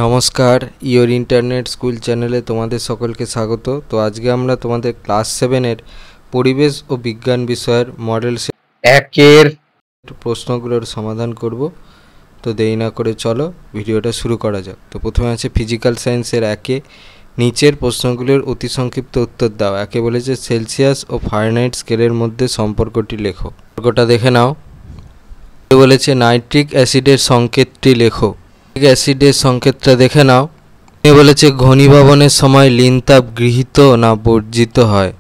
নমস্কার, your internet school চ্যানেলে তোমাদের সকলকে স্বাগত। তো আজকে আমরা তোমাদের ক্লাস 7-এর পরিবেশ ও বিজ্ঞান বিষয়ের মডেল 1-এর প্রশ্নগুলোর সমাধান করব। তো দেরি না করে চলো ভিডিওটা শুরু করা যাক। তো প্রথমে আছে ফিজিক্যাল সায়েন্সের 1-এ নিচের প্রশ্নগুলোর অতি সংক্ষিপ্ত উত্তর দাও। একে বলেছে সেলসিয়াস ও ফারেনহাইট স্কেলের মধ্যে সম্পর্কটি লেখো। সম্পর্কটা দেখে নাও। বলেছে নাইট্রিক অ্যাসিডের সংকেতটি লেখো। অ্যাসিডের সংকেতটা দেখে নাও। বলেছে ঘনীভবনের সময় লিনতাপ গৃহীত না বর্জিত হয়।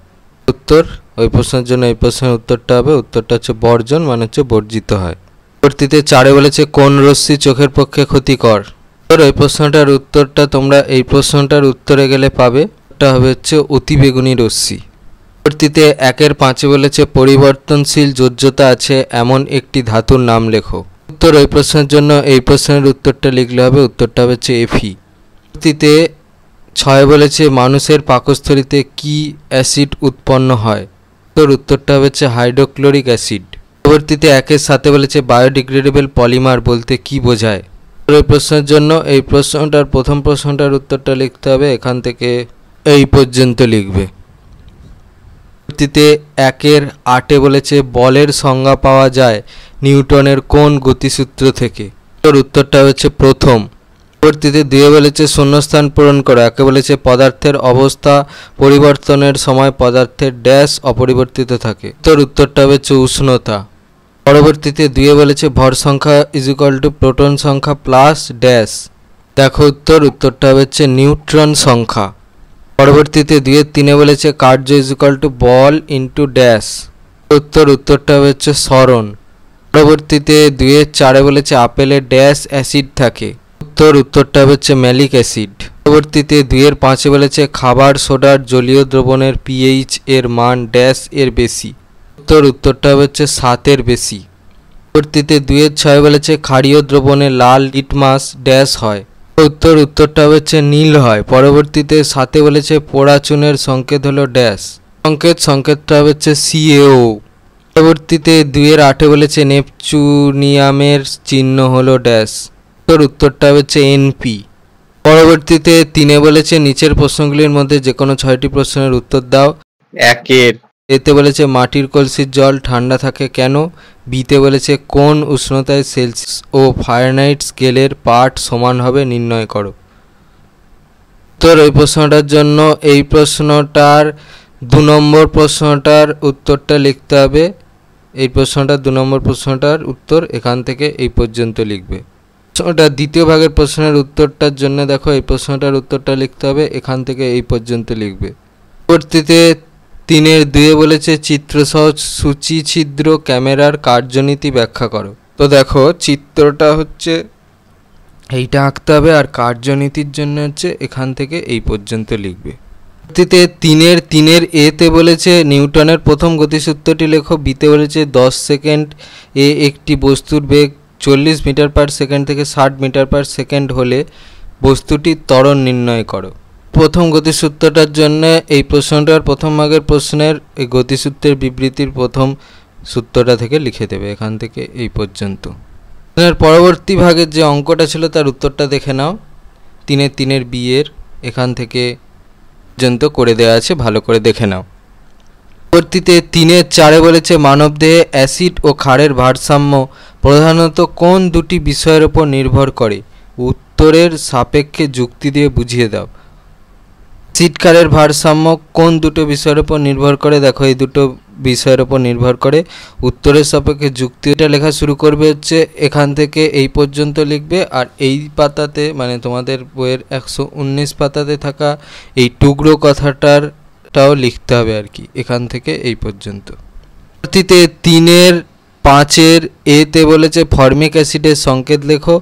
উত্তর ওই প্রশ্নের জন্য এই প্রশ্নের উত্তরটা হবে, উত্তরটা হচ্ছে বর্জন, মানে হচ্ছে বর্জিত হয়। পরবর্তীতে 4-এ বলেছে কোন রশ্মি চোখের পক্ষে ক্ষতিকর। ওই প্রশ্নটার উত্তরটা তোমরা এই প্রশ্নটার উত্তরে গেলে পাবে, ওটা হবে হচ্ছে অতিবেগুনি রশ্মি। পরবর্তীতে 1-এর 5-এ বলেছে পরিবর্তনশীল যোজ্যতা আছে এমন একটি ধাতুর নাম লেখো। উত্তর ওই প্রশ্নের জন্য এই প্রশ্নের উত্তরটা লিখলে হবে, উত্তরটা হচ্ছে এফি। পরবর্তীতে 6-এ বলেছে মানুষের পাকস্থলীতে কি অ্যাসিড উৎপন্ন হয়। উত্তরটা হচ্ছে হাইড্রোক্লোরিক অ্যাসিড। পরবর্তীতে 1-এর 7-এ বলেছে বায়োডিগ্রেডেবল পলিমার বলতে কি বোঝায়। এই প্রশ্নের জন্য এই প্রশ্নটার প্রথম প্রশ্নটার উত্তরটা লিখতে হবে, এখান থেকে এই পর্যন্ত লিখবে। পরবর্তীতে 1-এর 8-এ বলেছে বলের সংজ্ঞা পাওয়া যায় নিউটনের কোন গতিসূত্র থেকে। উত্তরটা হচ্ছে প্রথম। পরবর্তীতে 2-এ বলেছে শূন্যস্থান পূরণ করো। একে বলেছে পদার্থের অবস্থা পরিবর্তনের সময় পদার্থের ড্যাশ অপরিবর্তিত থাকে। উত্তরটা হচ্ছে উষ্ণতা। পরবর্তীতে 2-এ বলেছে ভর সংখ্যা ইজিক্যাল টু প্রোটন সংখ্যা প্লাস ড্যাশ। দেখো উত্তরটা হচ্ছে নিউট্রন সংখ্যা। পরবর্তীতে 2-এর 3-এ বলেছে কার্য ইজিক্যাল টু বল ইন্টু ড্যাশ। উত্তরটা হচ্ছে সরণ। পরবর্তীতে 2-এর 4-এ বলেছে আপেলে ড্যাশ অ্যাসিড থাকে। উত্তরটা হচ্ছে ম্যালিক অ্যাসিড। পরবর্তীতে 2-এর 5-এ বলেছে খাবার সোডার জলীয় দ্রবণের পিএইচ এর মান ড্যাশ এর বেশি। উত্তরটা হচ্ছে 7-এর বেশি। পরবর্তীতে 2-এর 6-এ বলেছে ক্ষারীয় দ্রবণে লাল লিটমাস ড্যাশ হয়। উত্তরটা হচ্ছে নীল হয়। পরবর্তীতে 7-এ বলেছে পোড়া চুনের সংকেত হলো ড্যাশ। সংকেতটা হচ্ছে সিএও। পরবর্তীতে 2-এর 8-এ বলেছে নেপচুনিয়ামের চিহ্ন হলো ড্যাশ। উত্তরটা হচ্ছে এনপি। পরবর্তীতে 3-এ বলেছে নিচের প্রশ্নগুলির মধ্যে যে কোনো 6টি প্রশ্নের উত্তর দাও। 1-এর এতে বলেছে মাটির কলসির জল ঠান্ডা থাকে কেন। বিতে বলেছে কোন উষ্ণতায় সেলসিয়াস ও ফারেনহাইট স্কেলের পাঠ সমান হবে নির্ণয় করো। তো এই প্রশ্নটার জন্য এই প্রশ্নটার 2 নম্বর প্রশ্নটার উত্তরটা লিখতে হবে। এই প্রশ্নটা 2 নম্বর প্রশ্নটার উত্তর এখান থেকে এই পর্যন্ত লিখবে। প্রশ্নটা দ্বিতীয় ভাগের প্রশ্নের উত্তরটার জন্য দেখো এই প্রশ্নটার উত্তরটা লিখতে হবে, এখান থেকে এই পর্যন্ত লিখবে। পরবর্তীতে 3-এর 2-এ বলেছে চিত্রসহ সূচি ছিদ্র ক্যামেরার কার্যনীতি ব্যাখ্যা করো। তো দেখো চিত্রটা হচ্ছে এইটা আঁকতে হবে, আর কার্যনীতির জন্য হচ্ছে এখান থেকে এই পর্যন্ত লিখবে। পরবর্তীতে 3-এর এতে বলেছে নিউটনের প্রথম গতিসূত্রটি লেখো। বিতে বলেছে 10 সেকেন্ড এ একটি বস্তুর বেগ 40 মিটার পার সেকেন্ড থেকে 60 মিটার পার সেকেন্ড হলে বস্তুটির ত্বরণ নির্ণয় করো। প্রথম গতিসূত্রটার জন্য এই প্রশ্নটার প্রথম ভাগের প্রশ্নের এই গতিসূত্রের বিবৃতির প্রথম সূত্রটা থেকে লিখে দেবে, এখান থেকে এই পর্যন্ত। পরবর্তী ভাগের যে অঙ্কটা ছিল তার উত্তরটা দেখে নাও। 3-এর বিয়ের এখান থেকে পর্যন্ত করে দেওয়া আছে, ভালো করে দেখে নাও। পরবর্তীতে 3-এর 4-এ বলেছে মানবদেহে অ্যাসিড ও ক্ষারের ভারসাম্য প্রধানত কোন দুটি বিষয়ের উপর নির্ভর করে। উত্তরের সাপেক্ষে যুক্তি দিয়ে বুঝিয়ে দাও। অ্যাসিড ক্ষারের ভারসাম্য কোন দুটো বিষয়ের উপর নির্ভর করে। দেখো এই দুটো বিষয়ের উপর নির্ভর করে। উত্তরের সাপেক্ষে যুক্তিটা লেখা শুরু করবে হচ্ছে এখান থেকে এই পর্যন্ত লিখবে, আর এই পাতাতে মানে তোমাদের বইয়ের 119 পাতাতে থাকা এই টুকরো কথাটাও লিখতে হবে আর কি, এখান থেকে এই পর্যন্ত। পরবর্তীতে 3-এর 5-এর এতে বলেছে ফর্মিক অ্যাসিডের সংকেত লেখো,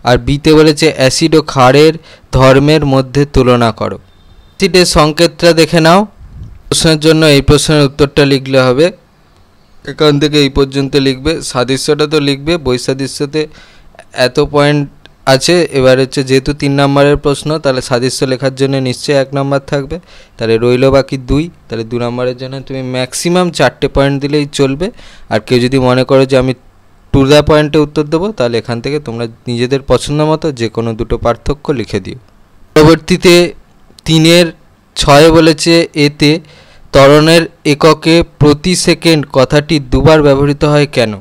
আর বিতে বলেছে অ্যাসিড ও ক্ষারের ধর্মের মধ্যে তুলনা করো। অ্যাসিডের সংকেতটা দেখে নাও। প্রশ্নের জন্য এই প্রশ্নের উত্তরটা লিখলে হবে, এখান থেকে এই পর্যন্ত লিখবে। সাদৃশ্যটা তো লিখবে, বৈসাদৃশ্যতে এত পয়েন্ট আছে। এবার হচ্ছে যেহেতু 3 নম্বরের প্রশ্ন, তাহলে সাদৃশ্য লেখার জন্য নিশ্চয়ই 1 নম্বর থাকবে, তাহলে রইল বাকি 2। তাহলে 2 নম্বরের জন্য তুমি ম্যাক্সিমাম 4টে পয়েন্ট দিলেই চলবে। আর কেউ যদি মনে করো যে আমি টু দ্য পয়েন্টে উত্তর দেবো, তাহলে এখান থেকে তোমরা নিজেদের পছন্দ মতো যে কোনো দুটো পার্থক্য লিখে দিও। পরবর্তীতে 3-6 বলেছে এতে ত্বরণের এককে প্রতি সেকেন্ড কথাটি দুবার ব্যবহৃত হয় কেন?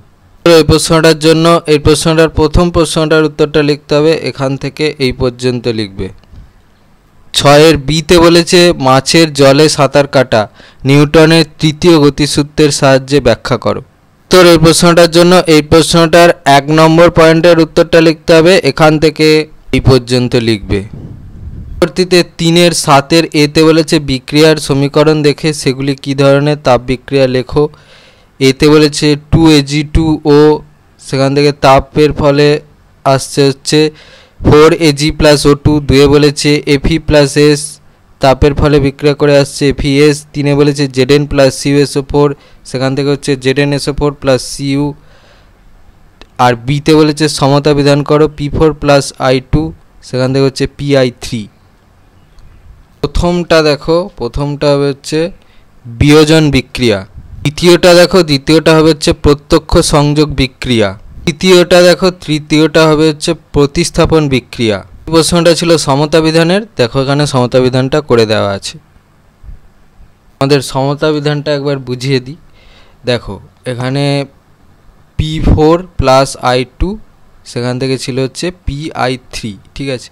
এই প্রশ্নটার জন্য এই প্রশ্নটার প্রথম প্রশ্নটার উত্তরটা লিখতে হবে, এখান থেকে এই পর্যন্ত লিখবে। 6 বিতে বলেছে মাছের জলে সাঁতার কাটা নিউটনের তৃতীয় গতিসূত্রের সাহায্যে ব্যাখ্যা করো। তো এই প্রশ্নটার জন্য এই প্রশ্নটার 1 নম্বর পয়েন্টের উত্তরটা লিখতে হবে, এখান থেকে এই পর্যন্ত লিখবে। পরবর্তীতে 3-7 এতে বলেছে বিক্রিয়ার সমীকরণ দেখে সেগুলি কী ধরনের তাপ বিক্রিয়া লেখো। এতে বলেছে 2Ag2O, সেখান থেকে তাপের ফলে আসছে হচ্ছে 4Ag + O2। 2 বলেছে Fe+S, তাপের ফলে বিক্রিয়া করে আসছে FeS। 3 বলেছে Zn + CuSO4, সেখান থেকে হচ্ছে ZnSO4 + Cu। আর বিতে বলেছে সমতা বিধান করো P4 + I2, সেখান থেকে হচ্ছে Pi3। প্রথমটা দেখো, প্রথমটা হবে হচ্ছে বিয়োজন বিক্রিয়া। দ্বিতীয়টা দেখো, দ্বিতীয়টা হবে হচ্ছে প্রত্যক্ষ সংযোগ বিক্রিয়া। তৃতীয়টা দেখো, তৃতীয়টা হবে হচ্ছে প্রতিস্থাপন বিক্রিয়া। প্রশ্নটা ছিল সমতা বিধানের, দেখো এখানে সমতা বিধানটা করে দেওয়া আছে। আমাদের সমতা বিধানটা একবার বুঝিয়ে দিই। দেখো এখানে P4 + I2, সেখান থেকে ছিল হচ্ছে Pi3, ঠিক আছে।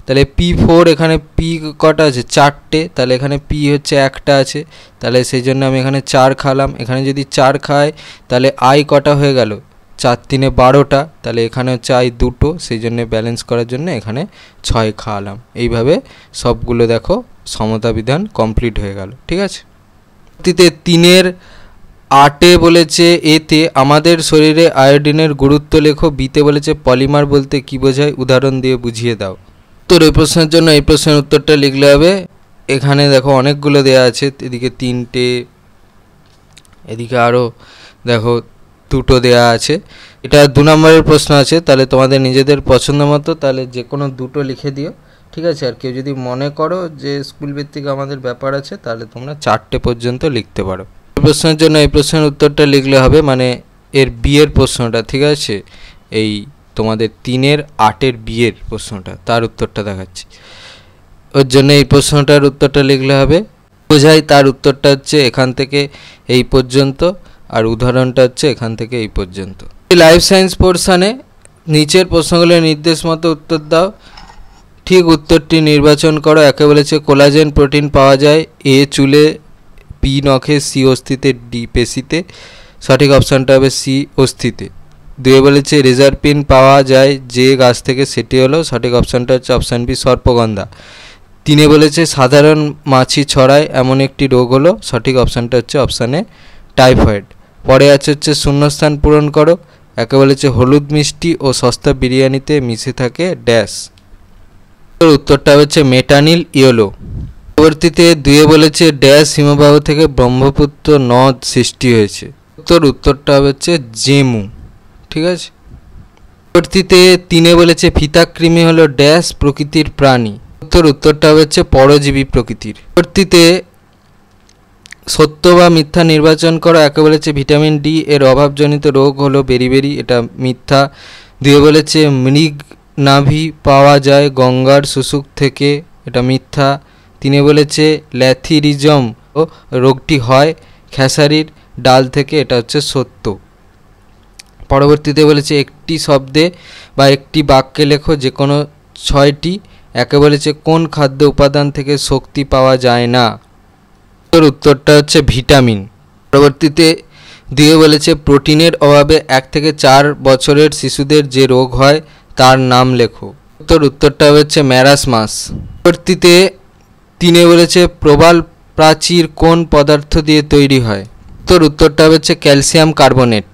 তাহলে P4 এখানে P কটা আছে? 4টে, তাহলে এখানে P হচ্ছে একটা আছে, তাহলে সেই জন্য আমি এখানে 4 খালাম। এখানে যদি 4 খাই তাহলে I কটা হয়ে গেল? 4×3 12টা, তাহলে এখানে হচ্ছে I 2টো, সেই জন্য ব্যালেন্স করার জন্য এখানে 6 খাওয়ালাম। এইভাবে সবগুলো দেখো সমতা বিধান কমপ্লিট হয়ে গেল, ঠিক আছে। পরবর্তীতে 3-8 বলেছে এতে আমাদের শরীরে আয়োডিনের গুরুত্ব লেখো। বিতে বলেছে পলিমার বলতে কি বোঝায়, উদাহরণ দিয়ে বুঝিয়ে দাও। তো এই প্রশ্নের জন্য এই প্রশ্নের উত্তরটা লিখলে হবে। এখানে দেখো অনেকগুলো দেওয়া আছে, এদিকে 3টে, এদিকে আরও দেখো 2টো দেওয়া আছে। এটা 2 নম্বরের প্রশ্ন আছে, তাহলে তোমাদের নিজেদের পছন্দ মতো তাহলে যে কোনো 2টো লিখে দিও, ঠিক আছে। আর কেউ যদি মনে করো যে স্কুল ভিত্তিক আমাদের ব্যাপার আছে, তাহলে তোমরা 4টে পর্যন্ত লিখতে পারো। এই প্রশ্নের জন্য এই প্রশ্নের উত্তরটা লিখলে হবে, মানে এর বিয়ের প্রশ্নটা, ঠিক আছে। এই তোমাদের 3-8 বিয়ের প্রশ্নটা, তার উত্তরটা দেখাচ্ছি। ওর জন্য এই প্রশ্নটার উত্তরটা লিখলে হবে, বোঝাই তার উত্তরটা হচ্ছে এখান থেকে এই পর্যন্ত, আর উদাহরণটা হচ্ছে এখান থেকে এই পর্যন্ত। লাইফ সায়েন্স পোর্শনে নিচের প্রশ্নগুলোর নির্দেশ মতো উত্তর দাও। ঠিক উত্তরটি নির্বাচন করো। একে বলেছে কোলাজেন প্রোটিন পাওয়া যায় A চুলে, B নখে, C অস্থিতে, D পেশিতে, সঠিক অপশানটা হবে C অস্থিতে। 2 বলেছে রেজারপিন পাওয়া যায় যে গাছ থেকে, সেটি হলো সঠিক অপশানটা হচ্ছে অপশান B সর্পগন্ধা। 3 বলেছে সাধারণ মাছি ছড়ায় এমন একটি রোগ হলো, সঠিক অপশানটা হচ্ছে অপশান A টাইফয়েড। পরে আছে হচ্ছে শূন্যস্থান পূরণ করো। একে বলেছে হলুদ মিষ্টি ও সস্তা বিরিয়ানিতে মিশে থাকে ড্যাশ, উত্তরটা হচ্ছে মেটানিল ইয়েলো। পরবর্তীতে 2 বলেছে ড্যাশ হিমবাহ থেকে ব্রহ্মপুত্র নদ সৃষ্টি হয়েছে, উত্তরটা হচ্ছে জেমু, ঠিক আছে। পরবর্তীতে 3 বলেছে ফিতাকৃমি হলো ড্যাশ প্রকৃতির প্রাণী, উত্তরটা হচ্ছে পরজীবী প্রকৃতির। পরবর্তীতে সত্য বা মিথ্যা নির্বাচন করা। একে বলেছে ভিটামিন ডি এর অভাবজনিত রোগ হলো বেরিবেরি, এটা মিথ্যা। 2 বলেছে মৃগ নাভি পাওয়া যায় গঙ্গার শুশুক থেকে, এটা মিথ্যা। 3 বলেছে ল্যাথিরিজম রোগটি হয় খেসারির ডাল থেকে, এটা হচ্ছে সত্য। পরবর্তীতে বলেছে একটি শব্দে বা একটি বাক্যে লেখো যে কোনো 6টি। একে বলেছে কোন খাদ্য উপাদান থেকে শক্তি পাওয়া যায় না, উত্তরটা হচ্ছে ভিটামিন। পরবর্তীতে 2 বলেছে প্রোটিনের অভাবে 1 থেকে 4 বছরের শিশুদের যে রোগ হয় তার নাম লেখো, উত্তরটা হচ্ছে ম্যারাসমাস। পরবর্তীতে 3 বলেছে প্রবাল প্রাচীর কোন পদার্থ দিয়ে তৈরি হয়, উত্তরটা হচ্ছে ক্যালসিয়াম কার্বনেট।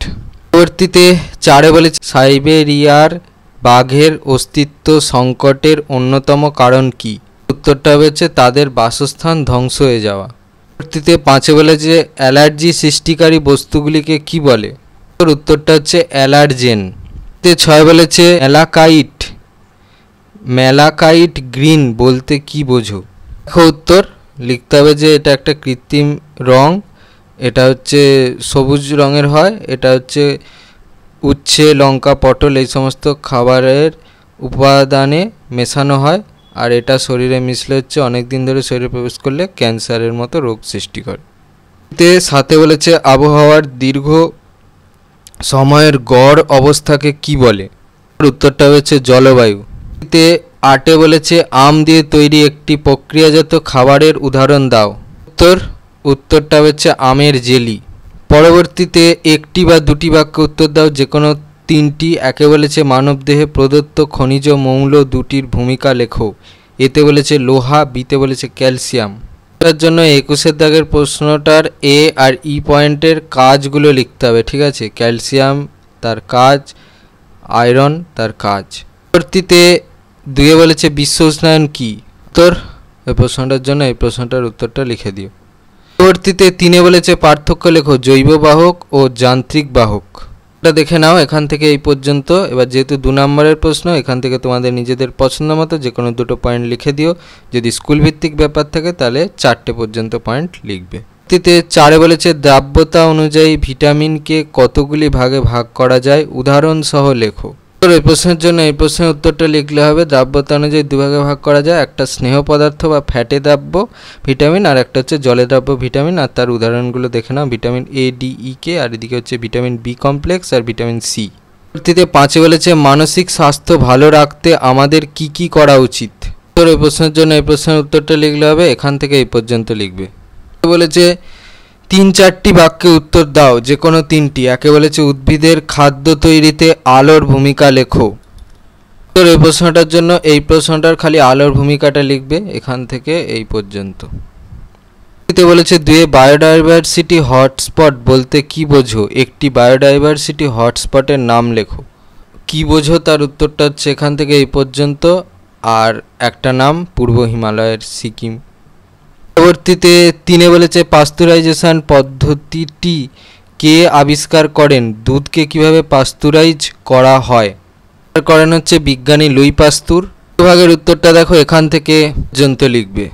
পরবর্তীতে 4 বলেছে সাইবেরিয়ার বাঘের অস্তিত্ব সংকটের অন্যতম কারণ কি, উত্তরটা হচ্ছে তাদের বাসস্থান ধ্বংস হয়ে যাওয়া। পরবর্তীতে 5 বলেছে অ্যালার্জি সৃষ্টিকারী বস্তুগুলিকে কি বলে, উত্তরটা হচ্ছে অ্যালার্জেন। 6 বলেছে ম্যালাকাইট গ্রিন বলতে কি বোঝো, দেখো উত্তর লিখতে হবে যে এটা একটা কৃত্রিম রং, এটা হচ্ছে সবুজ রঙের হয়, এটা হচ্ছে উচ্ছে, লঙ্কা, পটল এই সমস্ত খাবারের উপাদানে মেশানো হয়, আর এটা শরীরে মিশলে হচ্ছে অনেক দিন ধরে শরীরে প্রবেশ করলে ক্যান্সারের মতো রোগ সৃষ্টি করে। সাথে বলেছে আবহাওয়ার দীর্ঘ সময়ের গড় অবস্থাকে কি বলে? উত্তরটা হচ্ছে জলবায়ু। 8 বলেছে আম দিয়ে তৈরি একটি প্রক্রিয়াজাত খাবারের উদাহরণ দাও। উত্তরটা হচ্ছে আমের জেলি। পরবর্তীতে একটি বা দুটি বাক্য উত্তর দাও, যে কোনো 3টি। একে বলেছে মানবদেহে প্রদত্ত খনিজ মৌল দুটির ভূমিকা লেখো। এতে বলেছে লোহা, বিতে বলেছে ক্যালসিয়াম। তার জন্য 21 দাগের প্রশ্নটার এ আর ই পয়েন্টের কাজগুলো লিখতে হবে, ঠিক আছে? ক্যালসিয়াম তার কাজ, আয়রন তার কাজ। পরবর্তীতে 2 বলেছে বিশ্ব উষ্ণায়ন কি? উত্তর এই প্রশ্নটার জন্য এই প্রশ্নটার উত্তরটা লিখে দিও। পরবর্তীতে 3 বলেছে পার্থক্য লেখো জৈব বাহক ও যান্ত্রিক বাহক। এটা দেখে নাও এখান থেকে এই পর্যন্ত। এবার যেহেতু 2 নম্বরের প্রশ্ন, এখান থেকে তোমাদের নিজেদের পছন্দ মতো যে কোনো 2টো পয়েন্ট লিখে দিও। যদি স্কুল ভিত্তিক ব্যাপার থাকে তাহলে 4টে পর্যন্ত পয়েন্ট লিখবে। 4 বলেছে দ্রাব্যতা অনুযায়ী ভিটামিনকে কতগুলি ভাগে ভাগ করা যায়, উদাহরণ সহ লেখো। এই প্রশ্নের জন্য এই প্রশ্নের উত্তরটা লিখলে হবে দ্রাব্যতা অনুযায়ী 2 ভাগে ভাগ করা যায়। একটা স্নেহ পদার্থ বা ফ্যাটে দ্রাব্য ভিটামিন, আর একটা হচ্ছে জলে দ্রাব্য ভিটামিন। আর তার উদাহরণগুলো দেখে নাও, ভিটামিন এ, ডি, ই, কে, আর এদিকে হচ্ছে ভিটামিন বি কমপ্লেক্স আর ভিটামিন সি। 5 বলেছে মানসিক স্বাস্থ্য ভালো রাখতে আমাদের কি কি করা উচিত। এই প্রশ্নের জন্য এই প্রশ্নের উত্তরটা লিখলে হবে এখান থেকে এই পর্যন্ত লিখবে। বলেছে 3-4টি বাক্যে উত্তর দাও, যে কোনো 3টি। একে বলেছে উদ্ভিদের খাদ্য তৈরিতে আলোর ভূমিকা লেখো। তো এই প্রশ্নটার জন্য এই প্রশ্নটার খালি আলোর ভূমিকাটা লিখবে এখান থেকে এই পর্যন্ত। বলেছে 2 বায়োডাইভার্সিটি হটস্পট বলতে কি বোঝো? একটি বায়োডাইভার্সিটি হটস্পটের নাম লেখো। কি বোঝো তার উত্তরটা হচ্ছে এখান থেকে এই পর্যন্ত, আর একটা নাম পূর্ব হিমালয়ের সিকিম। পরবর্তীতে 3 বলেছে পাস্তুরাইজেশন পদ্ধতিটি কে আবিষ্কার করেন? দুধকে কিভাবে পাস্তুরাইজ করা হয় করেন হচ্ছে বিজ্ঞানী লুই পাস্তুর। বিভাগের উত্তরটা দেখো এখান থেকে পর্যন্ত লিখবে।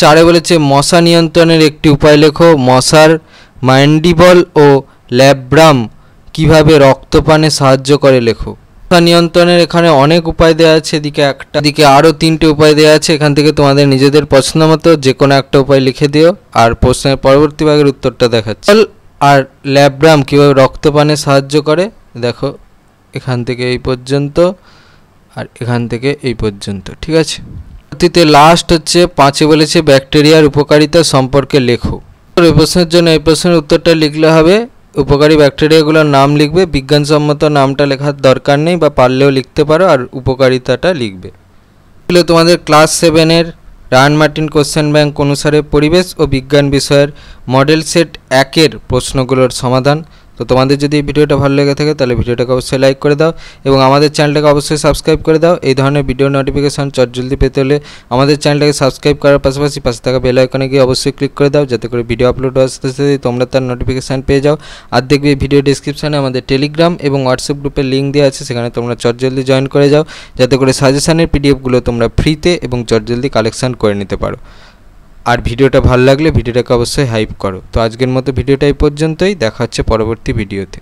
4 বলেছে মশা নিয়ন্ত্রণের একটি উপায় লেখো। মশার ম্যান্ডিবল ও ল্যাব্রাম কিভাবে রক্তপানে সাহায্য করে লেখো। মশা নিয়ন্ত্রণের এখানে অনেক উপায় দেওয়া আছে, এদিকে আরও 3টে উপায় দেওয়া আছে। এখান থেকে তোমাদের নিজেদের পছন্দ মতো যে কোনো একটা উপায় লিখে দিও। আর প্রশ্নের পরবর্তী ভাগের উত্তরটা দেখাচ্ছে। আর ল্যাব্রাম কীভাবে রক্তপানে সাহায্য করে দেখো এখান থেকে এই পর্যন্ত, আর এখান থেকে এই পর্যন্ত, ঠিক আছে? লাস্ট হচ্ছে 5 বলেছে ব্যাকটেরিয়ার উপকারিতা সম্পর্কে লেখো। এই প্রশ্নের জন্য এই প্রশ্নের উত্তরটা লিখলে হবে উপকারী ব্যাকটেরিয়াগুলোর নাম লিখবে। বিজ্ঞানসম্মত নামটা লেখার দরকার নেই, বা পারলেও লিখতে পারো, আর উপকারিতাটা লিখবে। তোমাদের ক্লাস 7-এর রায়ান মার্টিন কোশ্চেন ব্যাংক অনুসারে পরিবেশ ও বিজ্ঞান বিষয়ের মডেল সেট 1-এর প্রশ্নগুলোর সমাধান। তো তোমাদের যদি এই ভিডিওটা ভালো লেগে থাকে তাহলে ভিডিওটাকে অবশ্যই লাইক করে দাও এবং আমাদের চ্যানেলটাকে অবশ্যই সাবস্ক্রাইব করে দাও। এই ধরনের ভিডিও নোটিফিকেশন চটজলদি পেতে হলে আমাদের চ্যানেলটাকে সাবস্ক্রাইব করার পাশাপাশি পাশে থাকা বেল আইকনে গিয়ে অবশ্যই ক্লিক করে দাও, যাতে করে ভিডিও আপলোড হওয়ার সাথে সাথে তোমরা তার নোটিফিকেশান পেয়ে যাও। আর দেখবে ভিডিও ডিসক্রিপশানে আমাদের টেলিগ্রাম এবং হোয়াটসঅ্যাপ গ্রুপের লিঙ্ক দেওয়া আছে, সেখানে তোমরা চটজলদি জয়েন করে যাও, যাতে করে সাজেশানের পিডিএফগুলো তোমরা ফ্রিতে এবং চটজলদি কালেকশান করে নিতে পারো। আর ভিডিওটা ভালো লাগলে ভিডিওটাকে অবশ্যই হাইপ করো। তো আজকের মতো ভিডিওটা এই পর্যন্তই, দেখা হচ্ছে পরবর্তী ভিডিওতে।